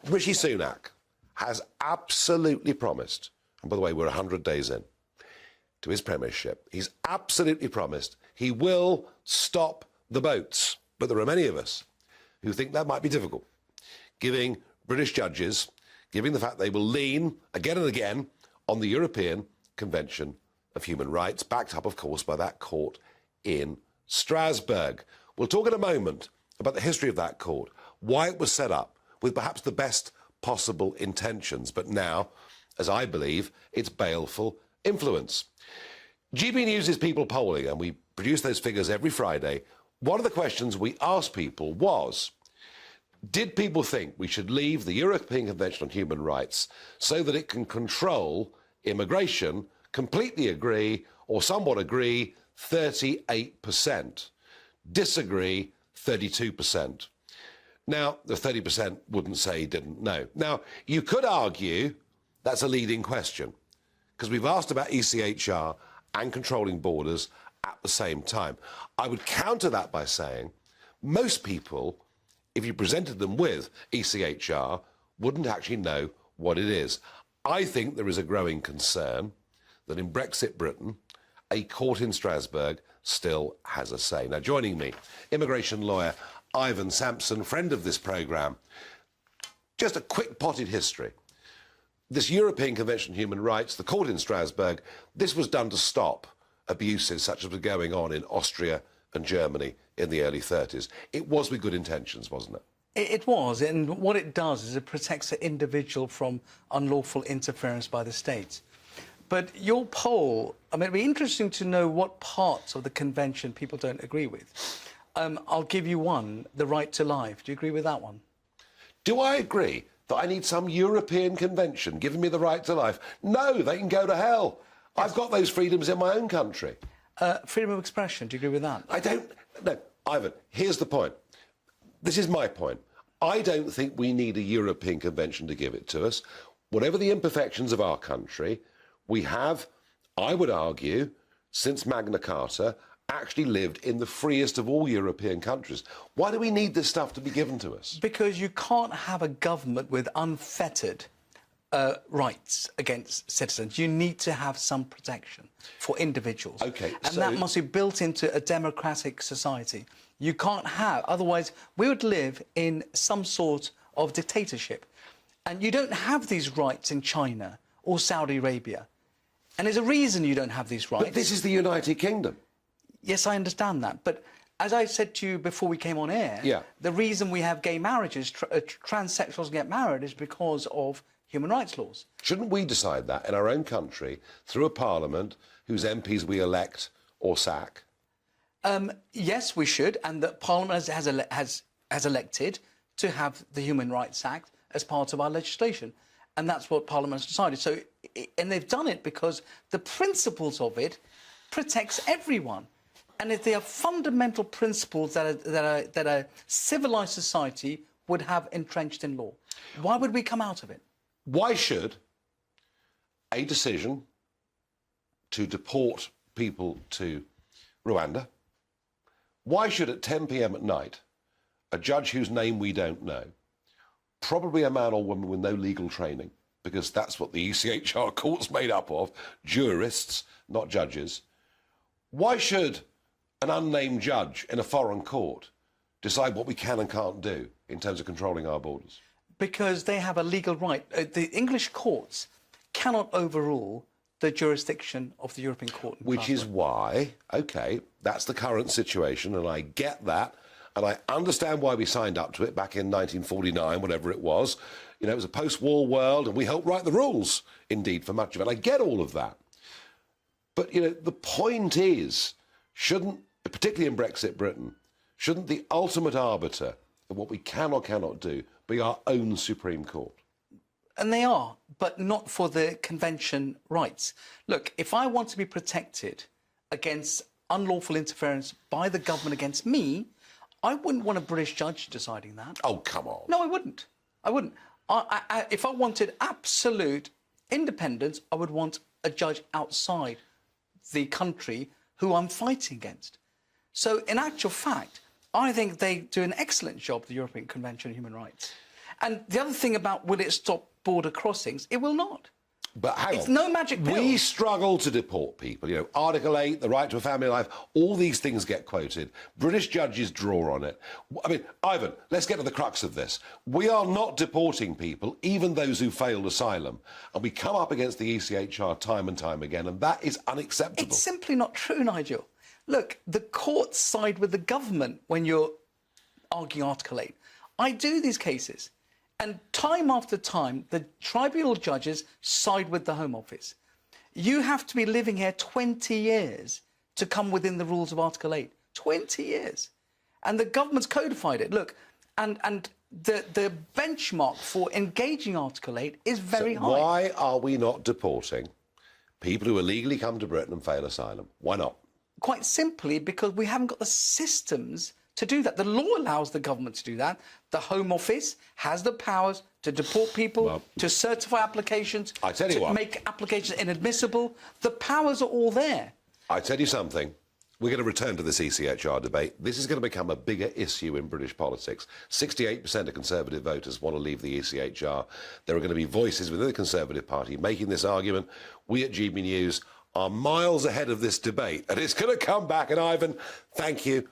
Rishi Sunak has absolutely promised, and by the way, we're 100 days in to his premiership, he's absolutely promised he will stop the boats. But there are many of us who think that might be difficult, giving British judges, given the fact they will lean again and again on the European Convention of Human Rights, backed up, of course, by that court in Strasbourg. We'll talk in a moment about the history of that court, why it was set up with perhaps the best possible intentions, but now, as I believe, its baleful influence. GBNews is people polling, and we produce those figures every Friday. One of the questions we asked people was, did people think we should leave the European Convention on Human Rights so that it can control immigration? Completely agree, or somewhat agree, 38%. Disagree, 32%. Now, the 30% wouldn't say didn't know. Now, you could argue that's a leading question, because we've asked about ECHR and controlling borders at the same time. I would counter that by saying most people, if you presented them with ECHR, wouldn't actually know what it is. I think there is a growing concern that in Brexit Britain, a court in Strasbourg still has a say. Now, joining me, immigration lawyer Ivan Sampson, friend of this programme. Just a quick potted history. This European Convention on Human Rights, the court in Strasbourg, this was done to stop abuses such as were going on in Austria and Germany in the early 30s. It was with good intentions, wasn't it? It was, and what it does is it protects the individual from unlawful interference by the state. But your poll, I mean, it'd be interesting to know what parts of the convention people don't agree with. I'll give you one, the right to life. Do you agree with that one? Do I agree that I need some European convention giving me the right to life? No, they can go to hell. Yes. I've got those freedoms in my own country. Freedom of expression, do you agree with that? I don't... No, Ivan, here's the point. This is my point. I don't think we need a European convention to give it to us. Whatever the imperfections of our country, we have, I would argue, since Magna Carta, actually lived in the freest of all European countries. Why do we need this stuff to be given to us? Because you can't have a government with unfettered rights against citizens. You need to have some protection for individuals. Okay, and that must be built into a democratic society. You can't have, otherwise we would live in some sort of dictatorship. And you don't have these rights in China or Saudi Arabia. And there's a reason you don't have these rights. But this is the United Kingdom. Yes, I understand that. But as I said to you before we came on air, the reason we have gay marriages, transsexuals get married, is because of human rights laws. Shouldn't we decide that in our own country through a parliament whose MPs we elect or sack? Yes, we should. And that Parliament has elected to have the Human Rights Act as part of our legislation. And that's what Parliament has decided. So, and they've done it because the principles of it protects everyone. And if they are fundamental principles that a civilised society would have entrenched in law, why would we come out of it? Why should a decision to deport people to Rwanda, why should at 10 p.m. at night a judge whose name we don't know, probably a man or woman with no legal training, because that's what the ECHR court's made up of, jurists, not judges, why should an unnamed judge in a foreign court decide what we can and can't do in terms of controlling our borders? Because they have a legal right. The English courts cannot overrule the jurisdiction of the European Court. Which is why, OK, that's the current situation, and I get that, and I understand why we signed up to it back in 1949, whatever it was. You know, it was a post-war world, and we helped write the rules, indeed, for much of it. I get all of that. But, you know, the point is, shouldn't, particularly in Brexit Britain, shouldn't the ultimate arbiter of what we can or cannot do be our own Supreme Court? And they are, but not for the convention rights. Look, if I want to be protected against unlawful interference by the government against me, I wouldn't want a British judge deciding that. Oh, come on. No, I wouldn't. I wouldn't. If I wanted absolute independence, I would want a judge outside the country who I'm fighting against. So, in actual fact, I think they do an excellent job, the European Convention on Human Rights. And the other thing about will it stop border crossings? It will not. But hang on. It's no magic pill. We struggle to deport people. You know, Article 8, the right to a family life, all these things get quoted. British judges draw on it. I mean, Ivan, let's get to the crux of this. We are not deporting people, even those who failed asylum. And we come up against the ECHR time and time again, and that is unacceptable. It's simply not true, Nigel. Look, the courts side with the government when you're arguing Article 8. I do these cases. And time after time, the tribunal judges side with the Home Office. You have to be living here 20 years to come within the rules of Article 8. 20 years. And the government's codified it. Look, and the benchmark for engaging Article 8 is very high. Why are we not deporting people who illegally come to Britain and fail asylum? Why not? Quite simply because we haven't got the systems to do that. The law allows the government to do that. The Home Office has the powers to deport people, to certify applications, to make applications inadmissible. The powers are all there. I tell you something. We're going to return to this ECHR debate. This is going to become a bigger issue in British politics. 68% of Conservative voters want to leave the ECHR. There are going to be voices within the Conservative Party making this argument. We at GB News are miles ahead of this debate, and it's going to come back. And Ivan, thank you